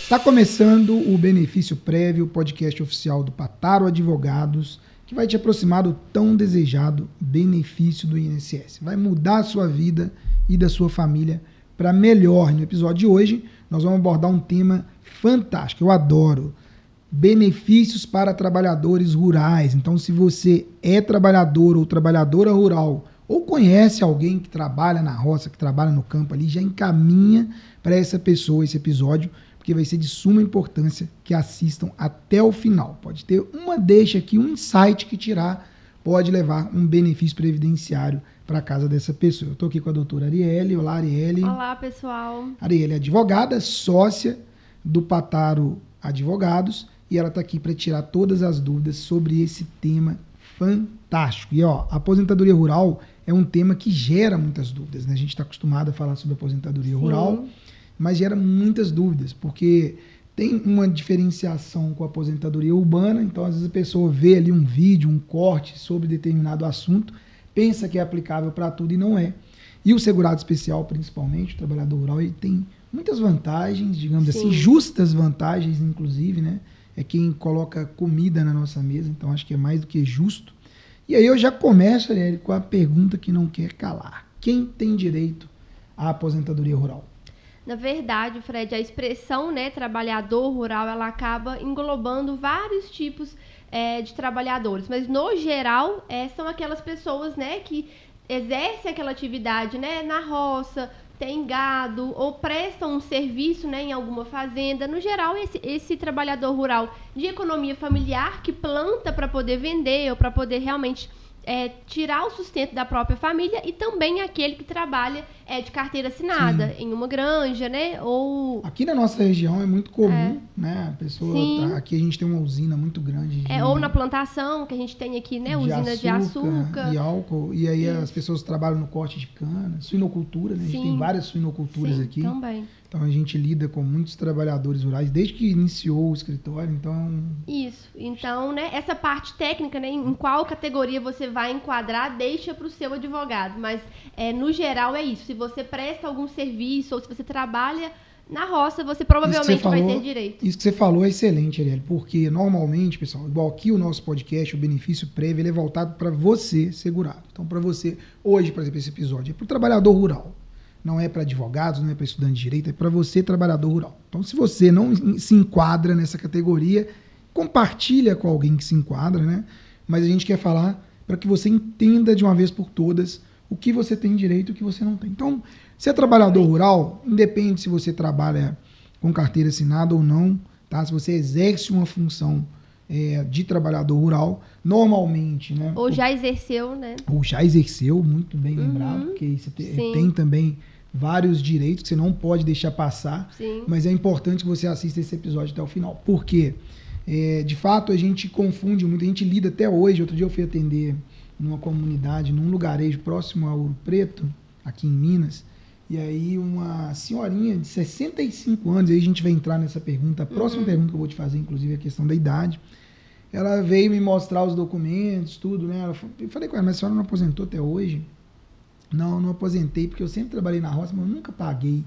Está começando o Benefício Prévio, o podcast oficial do Pataro Advogados, que vai te aproximar do tão desejado benefício do INSS. Vai mudar a sua vida e da sua família para melhor. No episódio de hoje, nós vamos abordar um tema fantástico, eu adoro. Benefícios para trabalhadores rurais. Então, se você é trabalhador ou trabalhadora rural, ou conhece alguém que trabalha na roça, que trabalha no campo ali, já encaminha para essa pessoa esse episódio, porque vai ser de suma importância que assistam até o final. Pode ter uma deixa aqui, um insight que tirar, pode levar um benefício previdenciário para a casa dessa pessoa. Eu estou aqui com a doutora Arielle. Olá, Arielle. Olá, pessoal. Arielle é advogada, sócia do Pataro Advogados, e ela está aqui para tirar todas as dúvidas sobre esse tema fantástico. E a aposentadoria rural é um tema que gera muitas dúvidas, né? A gente está acostumado a falar sobre aposentadoria rural, mas gera muitas dúvidas, porque tem uma diferenciação com a aposentadoria urbana. Então, às vezes a pessoa vê ali um vídeo, um corte sobre determinado assunto, pensa que é aplicável para tudo e não é. E o segurado especial, principalmente, o trabalhador rural, ele tem muitas vantagens, digamos assim, justas vantagens, inclusive, né? É quem coloca comida na nossa mesa, então acho que é mais do que justo. E aí eu já começo, Arielle, com a pergunta que não quer calar. Quem tem direito à aposentadoria rural? Na verdade, Fred, a expressão, né, trabalhador rural, ela acaba englobando vários tipos de trabalhadores. Mas, no geral, são aquelas pessoas, né, que exercem aquela atividade, né, na roça, tem gado ou prestam um serviço, né, em alguma fazenda. No geral, esse trabalhador rural de economia familiar que planta para poder vender ou para poder realmente tirar o sustento da própria família, e também aquele que trabalha de carteira assinada, em uma granja, né? Ou... Aqui na nossa região é muito comum, né? A pessoa aqui a gente tem uma usina muito grande. Ou na plantação, que a gente tem aqui, né? Usina de açúcar. E álcool. E aí as pessoas trabalham no corte de cana, suinocultura, né? A gente tem várias suinoculturas aqui. Também. Então a gente lida com muitos trabalhadores rurais desde que iniciou o escritório, então... Isso. Então, né, essa parte técnica, né, em qual categoria você vai enquadrar, deixa para o seu advogado. Mas, no geral, é isso. Se você presta algum serviço ou se você trabalha na roça, você provavelmente vai ter direito. Isso que você falou é excelente, Arielle, porque normalmente, pessoal, igual aqui o nosso podcast, o Benefício Prévio, ele é voltado para você, segurado. Então, para você, hoje, por exemplo, esse episódio é para o trabalhador rural. Não é para advogados, não é para estudante de direito, é para você, trabalhador rural. Então, se você não se enquadra nessa categoria, compartilha com alguém que se enquadra, né? Mas a gente quer falar para que você entenda de uma vez por todas o que você tem direito e o que você não tem. Então, se é trabalhador rural, independe se você trabalha com carteira assinada ou não, tá? Se você exerce uma função de trabalhador rural, normalmente, né? Ou já exerceu, né? Ou já exerceu, muito bem lembrado, porque você tem também vários direitos que você não pode deixar passar, mas é importante que você assista esse episódio até o final. Por quê? De fato, a gente confunde muito, a gente lida até hoje. Outro dia eu fui atender numa comunidade, num lugarejo próximo a Ouro Preto, aqui em Minas, e aí uma senhorinha de 65 anos, aí a gente vai entrar nessa pergunta, a próxima pergunta que eu vou te fazer, inclusive, é a questão da idade. Ela veio me mostrar os documentos, tudo, né? Eu falei com ela, mas a senhora não aposentou até hoje? Não aposentei, porque eu sempre trabalhei na roça, mas eu nunca paguei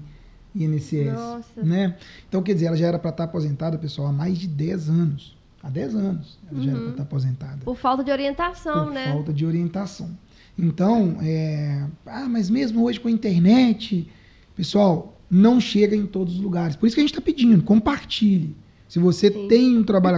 INSS. Nossa. Né? Então, quer dizer, ela já era para estar aposentada, pessoal, há mais de 10 anos. Há 10 anos ela já era para estar aposentada. Por falta de orientação, né? Por falta de orientação. Então, mas mesmo hoje com a internet, pessoal, não chega em todos os lugares. Por isso que a gente está pedindo, compartilhe. Se você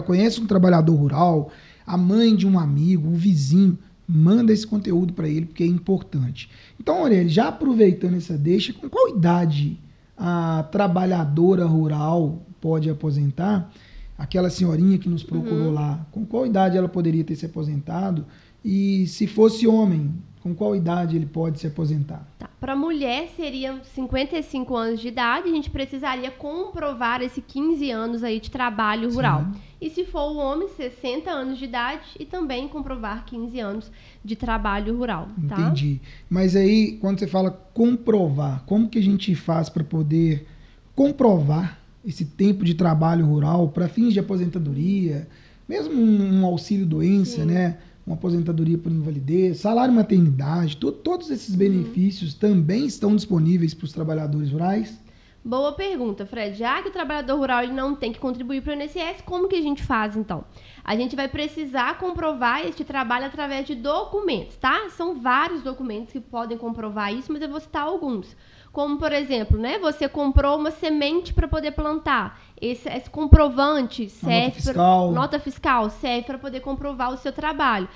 conhece um trabalhador rural, a mãe de um amigo, o vizinho, manda esse conteúdo para ele, porque é importante. Então, Arielle, já aproveitando essa deixa, com qual idade a trabalhadora rural pode aposentar? Aquela senhorinha que nos procurou lá, com qual idade ela poderia ter se aposentado? E se fosse homem, com qual idade ele pode se aposentar? Para mulher seriam 55 anos de idade, a gente precisaria comprovar esse 15 anos aí de trabalho rural. E se for o homem, 60 anos de idade e também comprovar 15 anos de trabalho rural. Tá? Entendi. Mas aí, quando você fala comprovar, como que a gente faz para poder comprovar esse tempo de trabalho rural para fins de aposentadoria, mesmo um auxílio-doença, né? Uma aposentadoria por invalidez, salário maternidade, todos esses benefícios também estão disponíveis para os trabalhadores rurais? Boa pergunta, Fred. Já que o trabalhador rural ele não tem que contribuir para o INSS, como que a gente faz, então? A gente vai precisar comprovar este trabalho através de documentos, tá? São vários documentos que podem comprovar isso, mas eu vou citar alguns. Como, por exemplo, né, você comprou uma semente para poder plantar. Esse comprovante serve nota fiscal serve para poder comprovar o seu trabalho.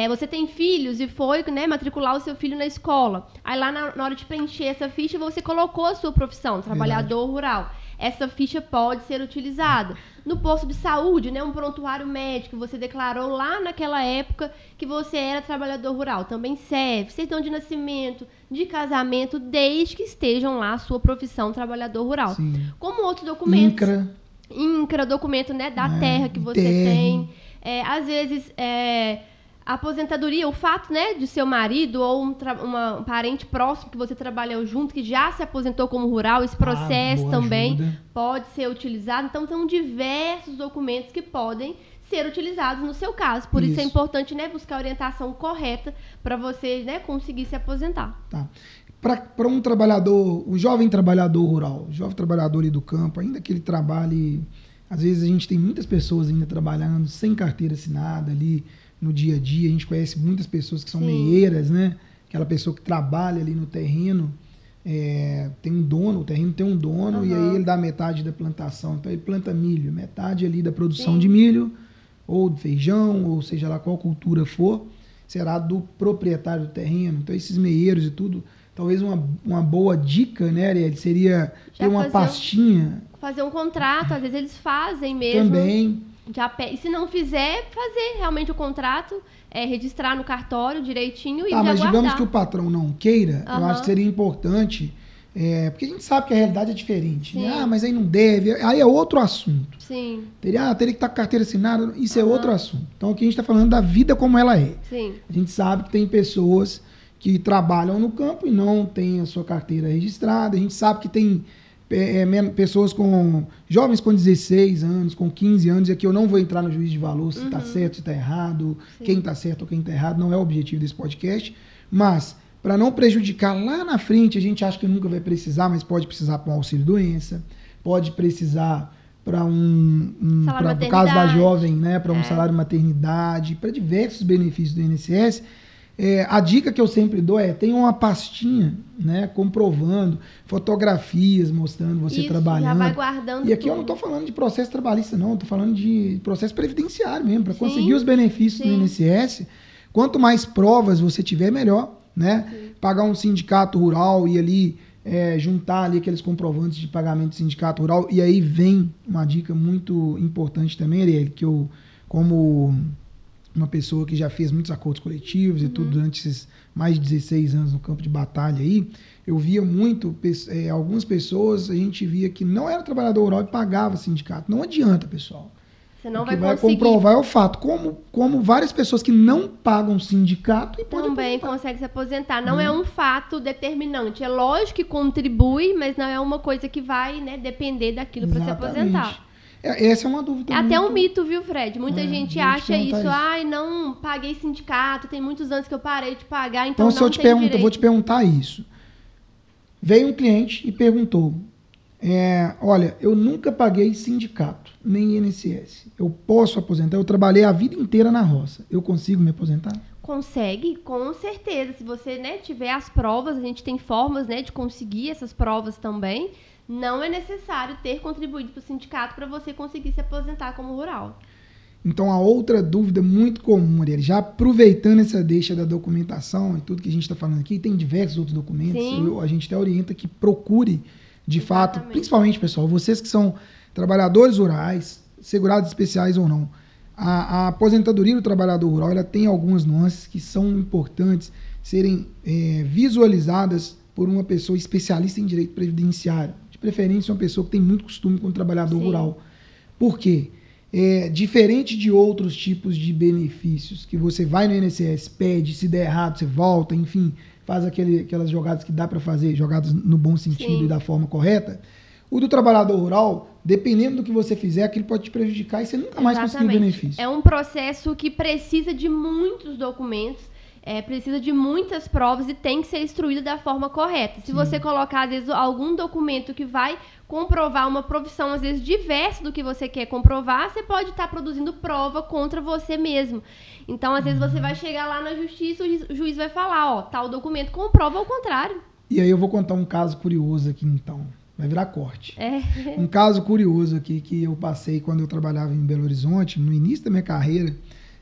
Você tem filhos e foi, né, matricular o seu filho na escola. Aí lá na hora de preencher essa ficha, você colocou a sua profissão, trabalhador rural. Essa ficha pode ser utilizada. No posto de saúde, né, um prontuário médico, você declarou lá naquela época que você era trabalhador rural. Também serve. Certidão de nascimento, de casamento, desde que estejam lá a sua profissão trabalhador rural. Sim. Como outros documentos. INCRA, documento, né, da terra que você tem. Às vezes, a aposentadoria, o fato, né, de seu marido ou um parente próximo que você trabalhou junto, que já se aposentou como rural, esse processo também pode ser utilizado. Então, são diversos documentos que podem ser utilizados no seu caso. Por isso é importante, né, buscar a orientação correta para você, né, conseguir se aposentar. Tá. Para um trabalhador, o jovem trabalhador rural, o jovem trabalhador ali do campo, ainda que ele trabalhe, às vezes a gente tem muitas pessoas ainda trabalhando sem carteira assinada ali no dia a dia, a gente conhece muitas pessoas que são meieiras, né? Aquela pessoa que trabalha ali no terreno, tem um dono, o terreno tem um dono, e aí ele dá metade da plantação, então ele planta milho, metade ali da produção de milho, ou de feijão, ou seja lá qual cultura for, será do proprietário do terreno. Então esses meieiros e tudo, talvez uma boa dica, né, Ariel, seria ter uma pastinha. Fazer um contrato, às vezes eles fazem mesmo. Também. E se não fizer, fazer realmente o contrato, registrar no cartório direitinho e mas aguardar. Digamos que o patrão não queira, eu acho que seria importante, porque a gente sabe que a realidade é diferente. Né? Mas aí não deve, aí é outro assunto. Sim. Teria que estar com carteira assinada, isso é outro assunto. Então aqui a gente está falando da vida como ela é. Sim. A gente sabe que tem pessoas que trabalham no campo e não têm a sua carteira registrada, a gente sabe que tem pessoas jovens com 16 anos, com 15 anos, e aqui eu não vou entrar no juízo de valor se está certo, se está errado, quem está certo ou quem está errado, não é o objetivo desse podcast, mas para não prejudicar lá na frente, a gente acha que nunca vai precisar, mas pode precisar para um auxílio-doença, pode precisar para no caso da jovem, né, para um salário maternidade, para diversos benefícios do INSS. A dica que eu sempre dou tenha uma pastinha, né, comprovando, fotografias mostrando você trabalhando. Já vai guardando e aqui eu não estou falando de processo trabalhista, não, estou falando de processo previdenciário mesmo, para conseguir os benefícios do INSS. Quanto mais provas você tiver, melhor, né? Pagar um sindicato rural e ali juntar ali aqueles comprovantes de pagamento do sindicato rural. E aí vem uma dica muito importante também, Ariel, que eu, como uma pessoa que já fez muitos acordos coletivos e tudo durante esses mais de 16 anos no campo de batalha aí, eu via muito, algumas pessoas, a gente via que não era trabalhador rural e pagava sindicato. Não adianta, pessoal. Você não o que vai conseguir. Comprovar é o fato. Como várias pessoas que não pagam sindicato e também conseguem se aposentar. Não é um fato determinante. É lógico que contribui, mas não é uma coisa que vai, né, depender daquilo para se aposentar. Essa é uma dúvida. Até um mito, viu, Fred? Muita gente acha isso. Não paguei sindicato, tem muitos anos que eu parei de pagar, então se eu vou te perguntar isso. Veio um cliente e perguntou, olha, eu nunca paguei sindicato, nem INSS. Eu posso aposentar? Eu trabalhei a vida inteira na roça. Eu consigo me aposentar? Consegue, com certeza. Se você, né, tiver as provas, a gente tem formas, né, de conseguir essas provas também. Não é necessário ter contribuído para o sindicato para você conseguir se aposentar como rural. Então, a outra dúvida muito comum, Ariel, já aproveitando essa deixa da documentação e tudo que a gente está falando aqui, tem diversos outros documentos, a gente até orienta que procure, de fato, principalmente, pessoal, vocês que são trabalhadores rurais, segurados especiais ou não, a aposentadoria do trabalhador rural, ela tem algumas nuances que são importantes serem visualizadas por uma pessoa especialista em direito previdenciário. De preferência, uma pessoa que tem muito costume com o trabalhador rural. Por quê? Diferente de outros tipos de benefícios, que você vai no INSS, pede, se der errado, você volta, enfim, faz aquelas jogadas que dá para fazer, jogadas no bom sentido e da forma correta. O do trabalhador rural, dependendo do que você fizer, aquilo pode te prejudicar e você nunca mais conseguir o benefício. É um processo que precisa de muitos documentos. precisa de muitas provas e tem que ser instruído da forma correta. Se você colocar, às vezes, algum documento que vai comprovar uma profissão, às vezes, diversa do que você quer comprovar, você pode estar produzindo prova contra você mesmo. Então, às vezes, você vai chegar lá na justiça, o juiz vai falar, ó, tal documento comprova ao contrário. E aí eu vou contar um caso curioso aqui, então. Vai virar corte. É. Um caso curioso aqui que eu passei quando eu trabalhava em Belo Horizonte, no início da minha carreira,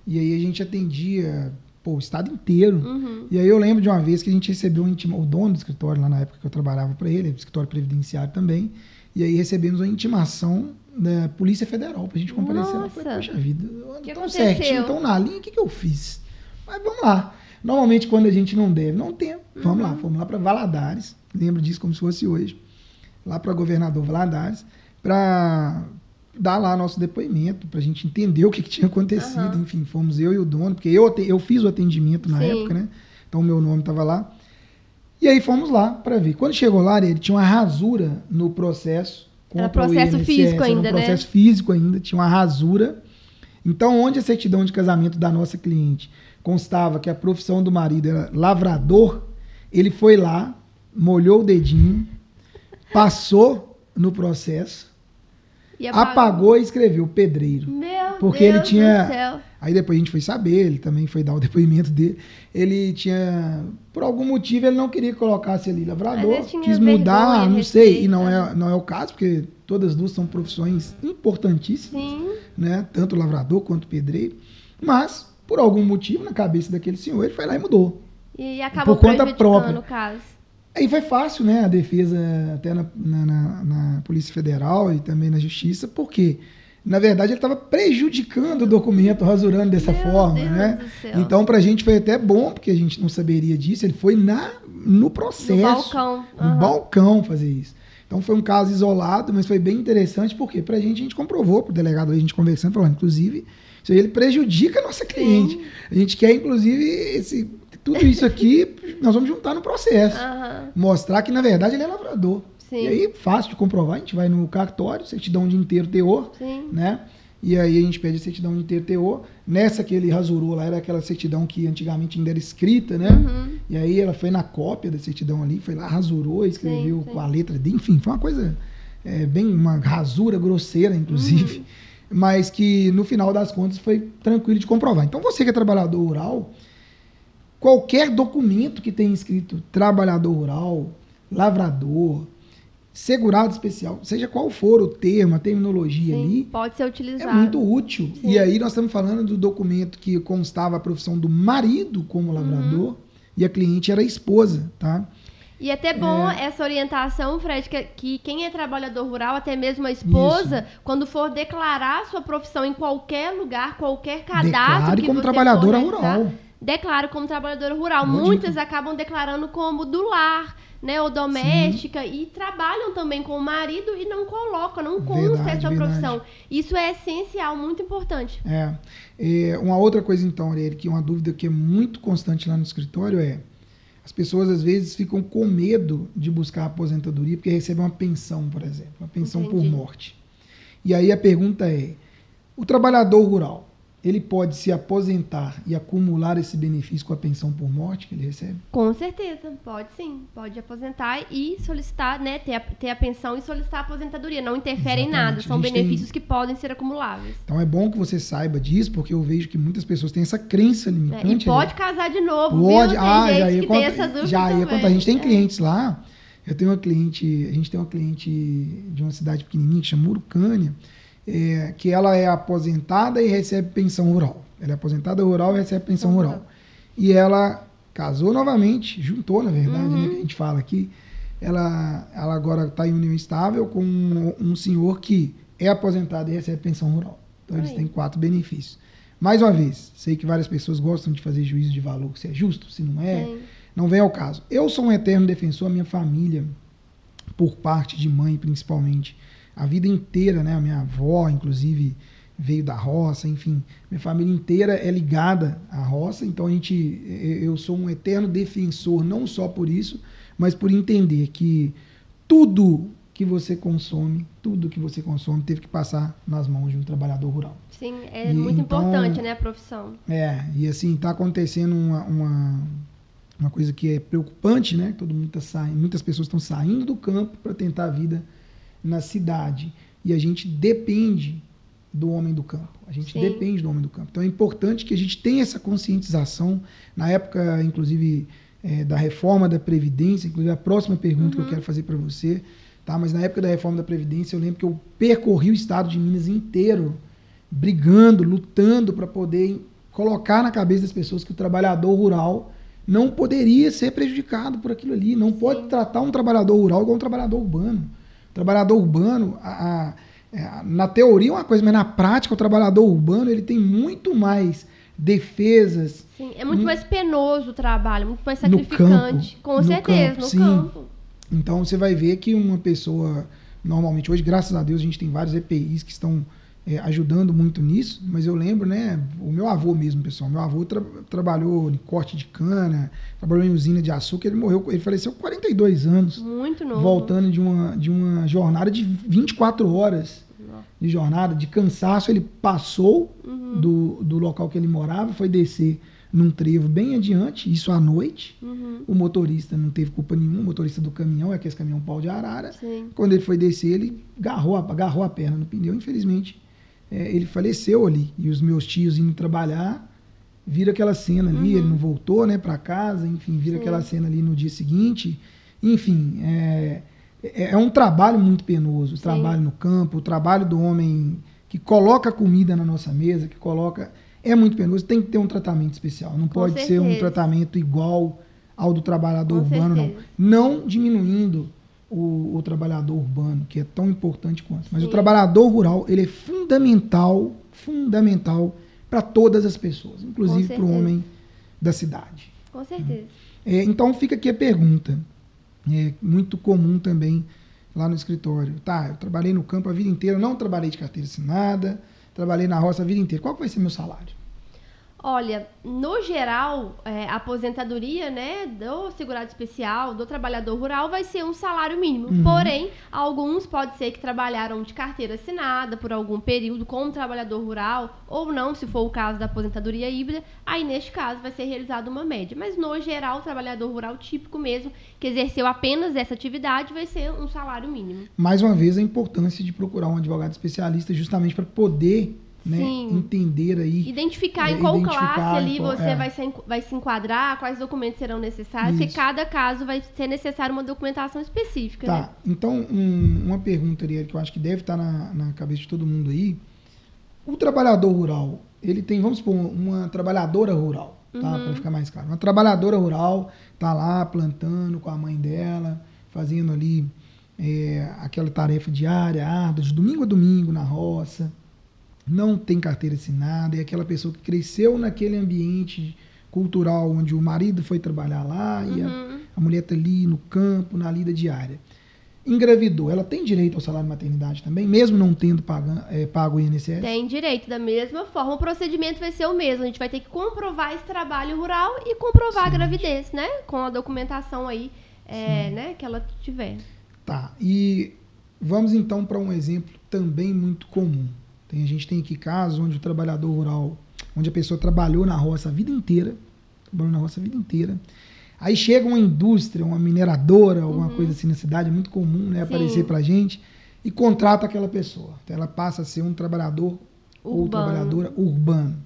e aí a gente atendia o estado inteiro. Uhum. E aí eu lembro de uma vez que a gente recebeu o dono do escritório, lá na época que eu trabalhava para ele, escritório previdenciário também, e aí recebemos uma intimação da Polícia Federal pra gente comparecer. Eu falei, poxa vida, eu ando tão certinho, tão na linha, o que eu fiz? Mas vamos lá. Normalmente quando a gente não deve, não tem. Vamos lá, fomos lá para Valadares, lembro disso como se fosse hoje, lá para governador Valadares, para dar lá nosso depoimento, para a gente entender o que tinha acontecido. Enfim, fomos eu e o dono, porque eu fiz o atendimento na época, né? Então o meu nome estava lá. E aí fomos lá para ver. Quando chegou lá, ele tinha uma rasura no processo. Era processo físico ainda, né? Processo físico ainda, tinha uma rasura. Então, onde a certidão de casamento da nossa cliente constava que a profissão do marido era lavrador, ele foi lá, molhou o dedinho, passou no processo, apagou e escreveu pedreiro. Meu porque Deus ele tinha do céu. Aí depois a gente foi saber, ele também foi dar o depoimento dele. Ele tinha, por algum motivo, ele não queria que colocasse ali lavrador, quis mudar, não sei, e não é o caso, porque todas as duas são profissões importantíssimas, né? Tanto lavrador quanto pedreiro. Mas, por algum motivo, na cabeça daquele senhor, ele foi lá e mudou. E acabou por conta própria. No caso. Aí foi fácil, né? A defesa até na Polícia Federal e também na Justiça, porque, na verdade, ele estava prejudicando o documento, rasurando dessa forma, né? Então, pra gente foi até bom, porque a gente não saberia disso. Ele foi no processo. No balcão fazer isso. Então, foi um caso isolado, mas foi bem interessante, porque pra gente, a gente comprovou, pro delegado, a gente conversando, falando, inclusive, isso aí ele prejudica a nossa cliente. A gente quer, inclusive, tudo isso aqui, nós vamos juntar no processo. Mostrar que, na verdade, ele é lavrador. Sim. E aí, fácil de comprovar, a gente vai no cartório, certidão de inteiro teor, né? E aí a gente pede a certidão de inteiro teor. Nessa que ele rasurou lá, era aquela certidão que antigamente ainda era escrita, né? E aí ela foi na cópia da certidão ali, foi lá, rasurou, escreveu com a letra dele, enfim, foi uma coisa, bem uma rasura grosseira, inclusive, mas que no final das contas foi tranquilo de comprovar. Então você que é trabalhador rural, qualquer documento que tenha escrito trabalhador rural, lavrador, segurado especial, seja qual for o termo, a terminologia ali, pode ser utilizado. É muito útil. E aí nós estamos falando do documento que constava a profissão do marido como lavrador e a cliente era a esposa, tá? E até bom essa orientação, Fred, que quem é trabalhador rural, até mesmo a esposa, quando for declarar sua profissão em qualquer lugar, qualquer cadastro declare que como você trabalhadora rural. Declare como trabalhadora rural. Boa Muitas dica. acabam declarando como do lar, né, ou doméstica, e trabalham também com o marido e não colocam, não consta essa profissão. Isso é essencial, muito importante. Uma outra coisa então, Ariel, que uma dúvida que é muito constante lá no escritório as pessoas às vezes ficam com medo de buscar a aposentadoria porque recebem uma pensão, por exemplo, uma pensão por morte. E aí a pergunta o trabalhador rural, ele pode se aposentar e acumular esse benefício com a pensão por morte que ele recebe? Com certeza, pode sim. Pode aposentar e solicitar, né, ter a pensão e solicitar a aposentadoria. Não interfere em nada, são benefícios que podem ser acumuláveis. Então é bom que você saiba disso, porque eu vejo que muitas pessoas têm essa crença limitante. E pode casar de novo, pode, viu? Tem gente que tem essa dúvida também. A gente tem clientes lá, a gente tem uma cliente de uma cidade pequenininha que chama Urucânia, que ela é aposentada e recebe pensão rural. Ela é aposentada rural e recebe pensão rural. E ela casou novamente, juntou, na verdade, né, que a gente fala aqui. Ela agora está em união estável com um senhor que é aposentado e recebe pensão rural. Então, eles têm 4 benefícios. Mais uma vez, sei que várias pessoas gostam de fazer juízo de valor, se é justo, se não é. Não vem ao caso. Eu sou um eterno defensor, a minha família, por parte de mãe, principalmente, a vida inteira, né? A minha avó, inclusive, veio da roça, enfim. Minha família inteira é ligada à roça, então eu sou um eterno defensor, não só por isso, mas por entender que tudo que você consome, tudo que você consome, teve que passar nas mãos de um trabalhador rural. Sim, é muito importante, né, a profissão. E assim, está acontecendo uma coisa que é preocupante, né? Todo mundo está saindo, muitas pessoas estão saindo do campo para tentar a vida na cidade. E a gente depende do homem do campo. A gente Sim. depende do homem do campo. Então é importante que a gente tenha essa conscientização. Na época, inclusive, da reforma da Previdência, inclusive a próxima pergunta que eu quero fazer para você, tá? Mas na época da reforma da Previdência, eu lembro que eu percorri o estado de Minas inteiro, brigando, lutando para poder colocar na cabeça das pessoas que o trabalhador rural não poderia ser prejudicado por aquilo ali. Não pode tratar um trabalhador rural igual um trabalhador urbano. O trabalhador urbano, na teoria é uma coisa, mas na prática o trabalhador urbano ele tem muito mais defesas. Sim, é muito mais penoso o trabalho, muito mais sacrificante. Com certeza, no campo. Então você vai ver que uma pessoa, normalmente, hoje, graças a Deus, a gente tem vários EPIs que estão ajudando muito nisso, mas eu lembro, né, o meu avô mesmo, pessoal, meu avô trabalhou em corte de cana, trabalhou em usina de açúcar, ele faleceu com 42 anos. Muito novo. Voltando de uma jornada de 24 horas de jornada, de cansaço, ele passou do local que ele morava, foi descer num trevo bem adiante, isso à noite. O motorista não teve culpa nenhuma, o motorista do caminhão, aquele caminhão pau de arara. Sim. Quando ele foi descer, ele agarrou a perna no pneu, infelizmente. Ele faleceu ali. E os meus tios indo trabalhar, viram aquela cena ali, ele não voltou, né, para casa, enfim, viram aquela cena ali no dia seguinte. Enfim, é um trabalho muito penoso, o trabalho no campo, o trabalho do homem que coloca comida na nossa mesa, que coloca... É muito penoso, tem que ter um tratamento especial. Não pode ser um tratamento igual ao do trabalhador urbano, não. Não diminuindo o trabalhador urbano, que é tão importante quanto. Mas o trabalhador rural, ele é fundamental para todas as pessoas, inclusive para o homem da cidade. Com certeza. Então fica aqui a pergunta. É muito comum também lá no escritório. Tá, eu trabalhei no campo a vida inteira, não trabalhei de carteira assinada, trabalhei na roça a vida inteira. Qual vai ser meu salário? Olha, no geral, a aposentadoria, né, do segurado especial, do trabalhador rural, vai ser um salário mínimo. Porém, alguns pode ser que trabalharam de carteira assinada por algum período como trabalhador rural, ou não, se for o caso da aposentadoria híbrida, aí neste caso vai ser realizada uma média. Mas no geral, o trabalhador rural típico mesmo, que exerceu apenas essa atividade, vai ser um salário mínimo. Mais uma vez, a importância de procurar um advogado especialista justamente para poder... Né, entender aí. Identificar em qual classe ali você vai se enquadrar, quais documentos serão necessários, porque cada caso vai ser necessário uma documentação específica. Tá, né? Então uma pergunta ali que eu acho que deve estar na cabeça de todo mundo aí. O trabalhador rural, ele tem, vamos supor, uma trabalhadora rural, tá? Para ficar mais claro. Uma trabalhadora rural tá lá plantando com a mãe dela, fazendo ali aquela tarefa diária, árdua, de domingo a domingo na roça. Não tem carteira assinada, é aquela pessoa que cresceu naquele ambiente cultural onde o marido foi trabalhar lá e a mulher está ali no campo, na lida diária. Engravidou, ela tem direito ao salário de maternidade também, mesmo não tendo pago o INSS? Tem direito, da mesma forma, o procedimento vai ser o mesmo, a gente vai ter que comprovar esse trabalho rural e comprovar a gravidez, né, com a documentação aí, né, que ela tiver. Tá, e vamos então para um exemplo também muito comum. A gente tem aqui casos onde o trabalhador rural, onde a pessoa trabalhou na roça a vida inteira, aí chega uma indústria, uma mineradora, alguma coisa assim na cidade, é muito comum, né, aparecer pra gente, e contrata aquela pessoa. Então ela passa a ser um trabalhador ou trabalhadora urbano.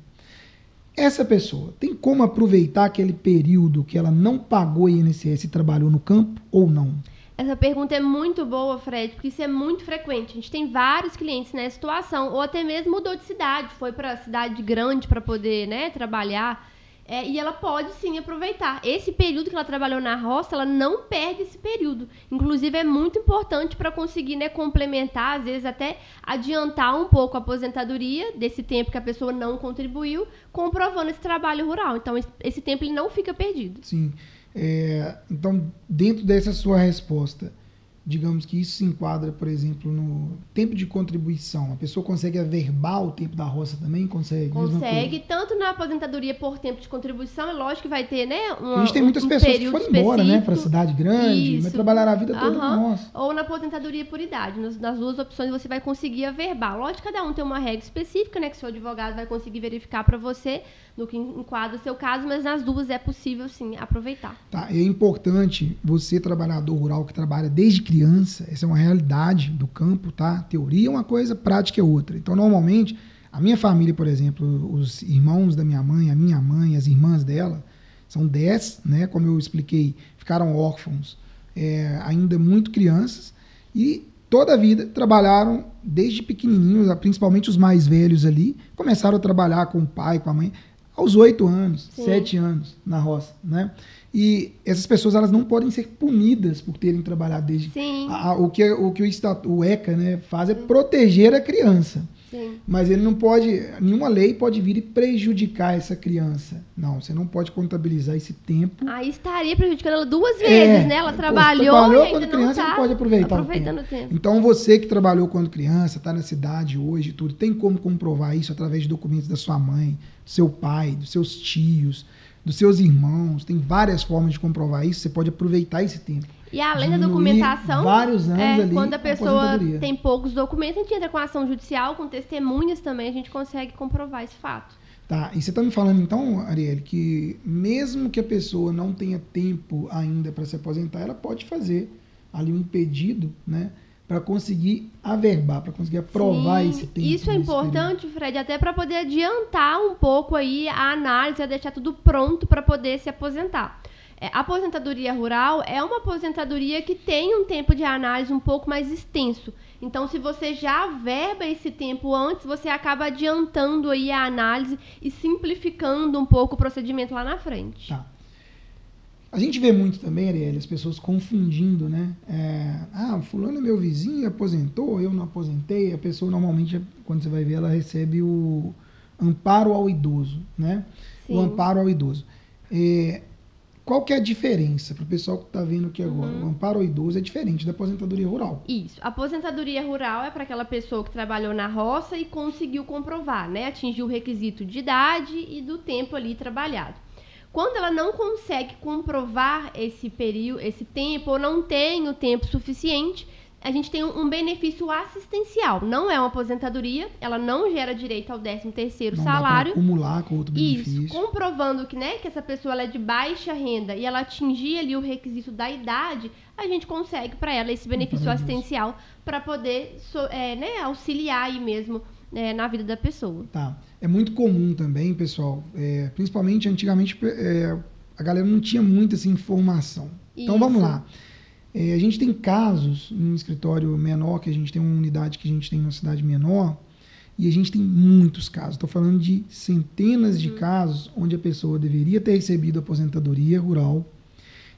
Essa pessoa tem como aproveitar aquele período que ela não pagou INSS e trabalhou no campo ou não? Essa pergunta é muito boa, Fred, porque isso é muito frequente. A gente tem vários clientes nessa situação, ou até mesmo mudou de cidade, foi para cidade grande para poder, né, trabalhar, e ela pode sim aproveitar. Esse período que ela trabalhou na roça, ela não perde esse período. Inclusive, é muito importante para conseguir, né, complementar, às vezes até adiantar um pouco a aposentadoria desse tempo que a pessoa não contribuiu, comprovando esse trabalho rural. Então, esse tempo ele não fica perdido. Sim. Então, dentro dessa sua resposta, digamos que isso se enquadra, por exemplo, no tempo de contribuição. A pessoa consegue averbar o tempo da roça também? Consegue? Consegue, tanto na aposentadoria por tempo de contribuição, é lógico que vai ter, né, a gente tem muitas pessoas que foram embora, né, para a cidade grande, mas trabalharam a vida toda na roça. Ou na aposentadoria por idade. Nas duas opções você vai conseguir averbar. Lógico, cada um tem uma regra específica, né, que seu advogado vai conseguir verificar para você no que enquadra o seu caso, mas nas duas é possível, sim, aproveitar. Tá, é importante você, trabalhador rural que trabalha desde criança, essa é uma realidade do campo, tá? Teoria é uma coisa, prática é outra. Então, normalmente, a minha família, por exemplo, os irmãos da minha mãe, a minha mãe, as irmãs dela, são 10, né? Como eu expliquei, ficaram órfãos ainda muito crianças e toda a vida trabalharam desde pequenininhos, principalmente os mais velhos ali, começaram a trabalhar com o pai, com a mãe, aos 8 anos, sim, 7 anos na roça, né? E essas pessoas, elas não podem ser punidas por terem trabalhado desde... Sim. O que o ECA, né, faz é proteger a criança. Sim. Mas ele não pode... Nenhuma lei pode vir e prejudicar essa criança. Não, você não pode contabilizar esse tempo. Aí estaria prejudicando ela 2 vezes, né? Ela trabalhou e quando ainda criança, não pode aproveitar aproveitando o tempo. Então, você que trabalhou quando criança, está na cidade hoje, tudo, tem como comprovar isso através de documentos da sua mãe, do seu pai, dos seus tios, dos seus irmãos. Tem várias formas de comprovar isso. Você pode aproveitar esse tempo. E além da documentação, vários anos ali, quando a pessoa tem poucos documentos, a gente entra com ação judicial, com testemunhas também, a gente consegue comprovar esse fato. Tá, e você está me falando então, Arielle, que mesmo que a pessoa não tenha tempo ainda para se aposentar, ela pode fazer ali um pedido, né, para conseguir averbar, para conseguir aprovar esse tempo. Isso é importante, Fred, até para poder adiantar um pouco aí a análise, a deixar tudo pronto para poder se aposentar. A aposentadoria rural é uma aposentadoria que tem um tempo de análise um pouco mais extenso. Então, se você já averba esse tempo antes, você acaba adiantando aí a análise e simplificando um pouco o procedimento lá na frente. Tá. A gente vê muito também, Arielle, as pessoas confundindo, né? Fulano é meu vizinho, aposentou, eu não aposentei. A pessoa normalmente, quando você vai ver, ela recebe o amparo ao idoso, né? Sim. O amparo ao idoso. Qual que é a diferença para o pessoal que está vendo aqui agora? O amparo ao idoso é diferente da aposentadoria rural. Isso. A aposentadoria rural é para aquela pessoa que trabalhou na roça e conseguiu comprovar, né? Atingiu o requisito de idade e do tempo ali trabalhado. Quando ela não consegue comprovar esse período, esse tempo, ou não tem o tempo suficiente, a gente tem um benefício assistencial. Não é uma aposentadoria, ela não gera direito ao 13º salário. Dá pra acumular com outro benefício. Isso, comprovando que, né, que essa pessoa ela é de baixa renda e ela atingir ali o requisito da idade, a gente consegue para ela esse benefício assistencial para poder auxiliar aí mesmo na vida da pessoa. Tá. É muito comum também, pessoal, principalmente antigamente a galera não tinha muita essa informação. Então vamos lá. A gente tem casos num escritório menor, que a gente tem uma unidade que a gente tem numa cidade menor, e a gente tem muitos casos. Estou falando de centenas de casos onde a pessoa deveria ter recebido aposentadoria rural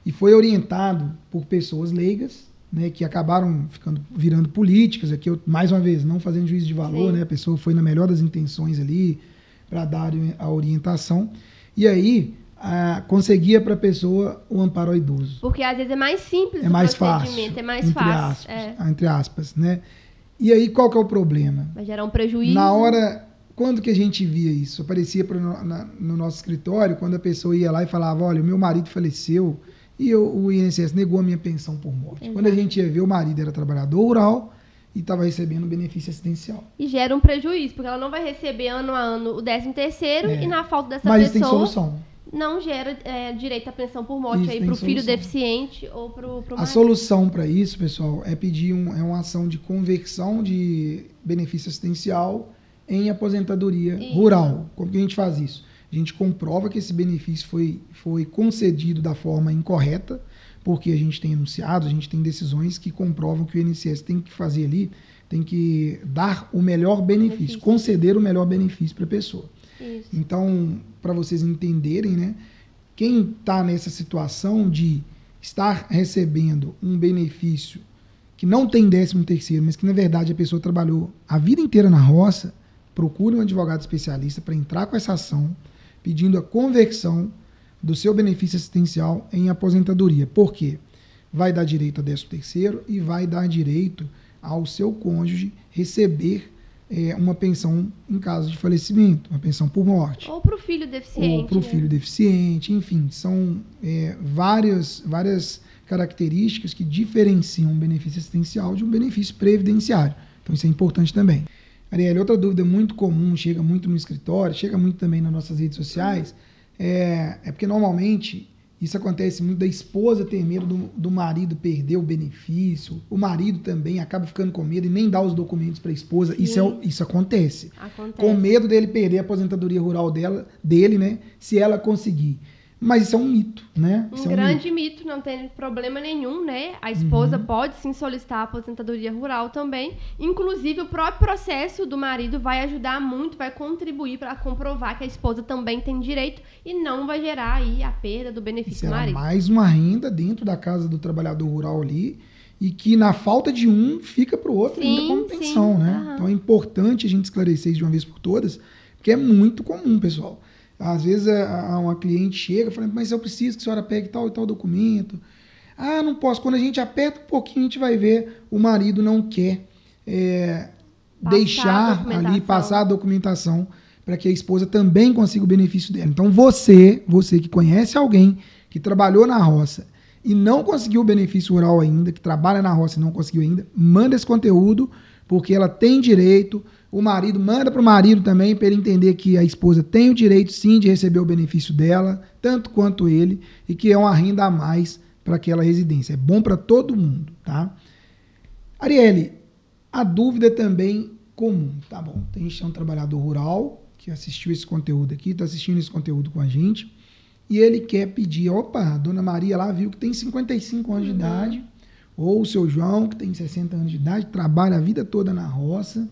e foi orientado por pessoas leigas, né, que acabaram virando políticas. Aqui eu, mais uma vez, não fazendo juízo de valor, né, a pessoa foi na melhor das intenções ali para dar a orientação. E aí conseguia para a pessoa o amparo ao idoso. Porque às vezes é mais simples o procedimento, é mais fácil. Entre aspas, né? E aí qual que é o problema? Vai gerar um prejuízo. Na hora, quando que a gente via isso? Aparecia no nosso escritório, quando a pessoa ia lá e falava, olha, o meu marido faleceu e o INSS negou a minha pensão por morte. Exato. Quando a gente ia ver, o marido era trabalhador rural e estava recebendo benefício assistencial. E gera um prejuízo, porque ela não vai receber ano a ano o 13º e na falta dessa Mas pessoa... Mas tem solução. Não gera direito à pensão por morte aí para o filho deficiente ou para o marido. A solução para isso, pessoal, é pedir uma ação de conversão de benefício assistencial em aposentadoria rural. Como que a gente faz isso? A gente comprova que esse benefício foi concedido da forma incorreta, porque a gente tem enunciados, a gente tem decisões que comprovam que o INSS tem que fazer ali, tem que dar o melhor benefício, conceder o melhor benefício para a pessoa. Isso. Então, para vocês entenderem, né, quem está nessa situação de estar recebendo um benefício que não tem 13º, mas que na verdade a pessoa trabalhou a vida inteira na roça, procure um advogado especialista para entrar com essa ação, pedindo a conversão do seu benefício assistencial em aposentadoria. Por quê? vai dar direito a 13º e vai dar direito ao seu cônjuge receber uma pensão em caso de falecimento, uma pensão por morte. Ou para o filho deficiente. Ou para o filho deficiente, enfim, são várias características que diferenciam um benefício assistencial de um benefício previdenciário. Então isso é importante também. Arielle, outra dúvida muito comum, chega muito no escritório, chega muito também nas nossas redes sociais, é porque normalmente isso acontece muito da esposa ter medo do marido perder o benefício, o marido também acaba ficando com medo e nem dá os documentos para a esposa. Isso acontece. Com medo dele perder a aposentadoria rural dele, né? Se ela conseguir. Mas isso é um mito, né? Um grande mito, não tem problema nenhum, né? A esposa pode sim solicitar a aposentadoria rural também. Inclusive, o próprio processo do marido vai ajudar muito, vai contribuir para comprovar que a esposa também tem direito e não vai gerar aí a perda do benefício do marido. Mais uma renda dentro da casa do trabalhador rural ali e que na falta de um fica para o outro ainda como pensão, né? Então é importante a gente esclarecer isso de uma vez por todas, porque é muito comum, pessoal. Às vezes uma cliente chega e fala, mas eu preciso que a senhora pegue tal e tal documento. Ah, não posso. Quando a gente aperta um pouquinho, a gente vai ver o marido não quer deixar ali, passar a documentação para que a esposa também consiga o benefício dela. Então você que conhece alguém que trabalhou na roça e não conseguiu o benefício rural ainda, que trabalha na roça e não conseguiu ainda, manda esse conteúdo, porque ela tem direito. O marido manda para o marido também, para ele entender que a esposa tem o direito, sim, de receber o benefício dela, tanto quanto ele, e que é uma renda a mais para aquela residência. É bom para todo mundo, tá? Arielle, a dúvida também comum, tá bom? A gente é um trabalhador rural que assistiu esse conteúdo aqui, está assistindo esse conteúdo com a gente, e ele quer pedir, a dona Maria lá viu que tem 55 anos de idade, ou o seu João, que tem 60 anos de idade, trabalha a vida toda na roça.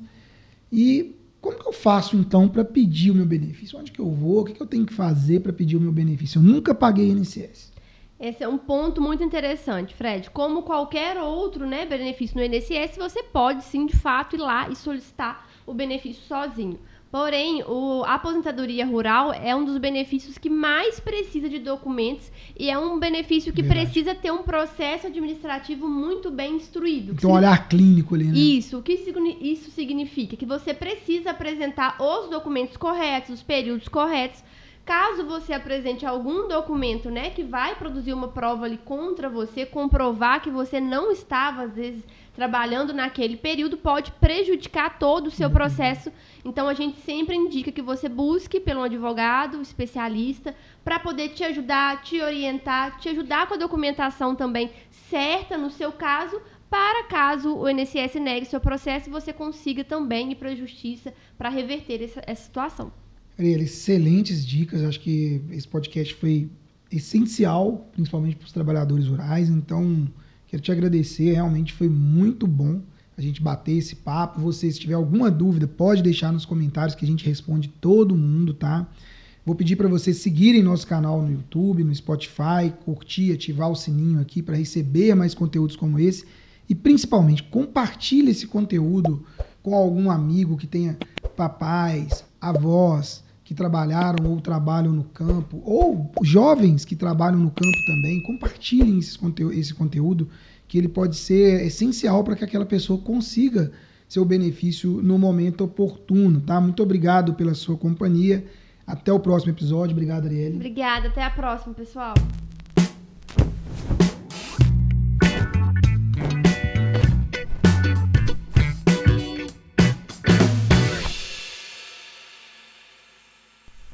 E como que eu faço, então, para pedir o meu benefício? Onde que eu vou? O que eu tenho que fazer para pedir o meu benefício? Eu nunca paguei INSS. Esse é um ponto muito interessante, Fred. Como qualquer outro, né, benefício no INSS, você pode, sim, de fato, ir lá e solicitar o benefício sozinho. Porém, a aposentadoria rural é um dos benefícios que mais precisa de documentos e é um benefício que precisa ter um processo administrativo muito bem instruído. Então, olhar clínico ali, né? Isso. O que isso significa? Que você precisa apresentar os documentos corretos, os períodos corretos. Caso você apresente algum documento, né, que vai produzir uma prova ali contra você, comprovar que você não estava, às vezes, trabalhando naquele período, pode prejudicar todo o seu processo. Então, a gente sempre indica que você busque pelo advogado, especialista, para poder te ajudar, te orientar, te ajudar com a documentação também certa no seu caso, para caso o INSS negue seu processo, você consiga também ir para a justiça para reverter essa situação. Arielle, excelentes dicas. Acho que esse podcast foi essencial, principalmente para os trabalhadores rurais. Então, quero te agradecer. Realmente foi muito bom a gente bater esse papo. Você, se tiver alguma dúvida, pode deixar nos comentários que a gente responde todo mundo, tá? Vou pedir para vocês seguirem nosso canal no YouTube, no Spotify, curtir, ativar o sininho aqui para receber mais conteúdos como esse. E, principalmente, compartilhe esse conteúdo com algum amigo que tenha papais, avós, que trabalharam ou trabalham no campo, ou jovens que trabalham no campo também. Compartilhem esse conteúdo, que ele pode ser essencial para que aquela pessoa consiga seu benefício no momento oportuno, tá? Muito obrigado pela sua companhia. Até o próximo episódio. Obrigado, Arielle. Obrigada. Até a próxima, pessoal.